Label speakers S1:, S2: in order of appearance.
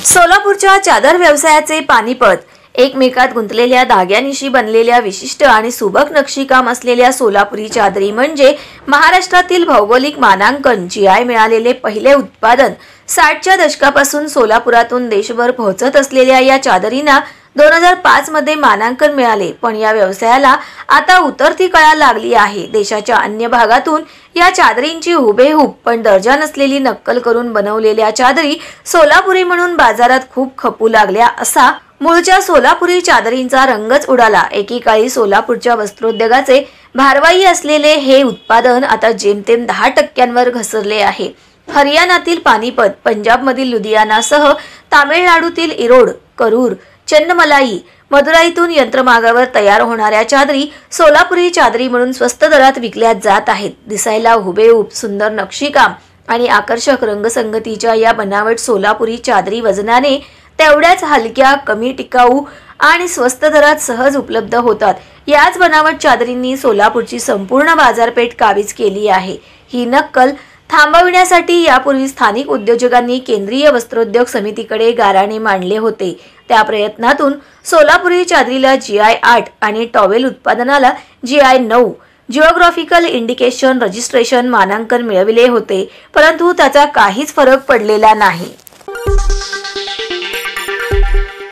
S1: सोलापूरच्या चादर व्यवसायाचे पानिपत, एकमेकात गुंतलेल्या धाग्यानिशी बनलेल्या विशिष्ट आणि सुबक नक्षीकाम असलेल्या सोलापुरी चादरी म्हणजे महाराष्ट्रातील भौगोलिक मानांकन जीआय मिळालेले पहिले उत्पादन। 60च्या दशकापासून सोलापुरातून देशभर पोहोचत असलेल्या या चादरींना 2005 मध्ये मानांकन मिळाले, पण या व्यवसायाला आता उतरती कळा लागली आहे। देशाच्या अन्य भागातून या चादरींची हुबेहूब पण दर्जा नसलेली नक्कल करून बनवलेल्या चादरी सोलापुरी म्हणून बाजारात खूप खपू लागल्या असा मूळच्या सोलापुरी चादरींचा रंगच उडाला। एकेकाळी सोलापूरच्या वस्त्रोद्योगाचे भारवाई असलेले हे उत्पादन आता जेमतेम 10% घसरले आहे। हरियाणातील पानिपत, पंजाबमधील लुधियानासह तामिळनाडूतील इरोड, करूर, चन्नमलाई, मदुराईतून यंत्रमागावर तयार होणाऱ्या चादरी सोलापुरी चादरी म्हणून स्वस्त दरात विकल्या जात आहेत। दिसायला हुबेहूब, सुंदर नक्षीकाम आणि आकर्षक रंगसंगतीच्या या बनावट सोलापुरी चादरी वजनाने तेवढ्याच हलक्या, कमी टिकाऊ आणि स्वस्त दरात सहज उपलब्ध होतात। याच बनावट चादरींनी सोलापूरची संपूर्ण बाजारपेठ काबीज केली आहे। ही नक्कल थांबविण्यासाठी यापूर्वी स्थानिक उद्योजकांनी केंद्रीय वस्त्रोद्योग समितीकडे गाऱ्हाणे मांडले होते। त्या प्रयत्नातून सोलापुरी चादरीला जीआय 8 आणि टॉवेल उत्पादनाला जीआय 9 जिओग्राफिकल इंडिकेशन रजिस्ट्रेशन मानांकन मिळविले होते, परंतु त्याचा काहीच फरक पडलेला नाही।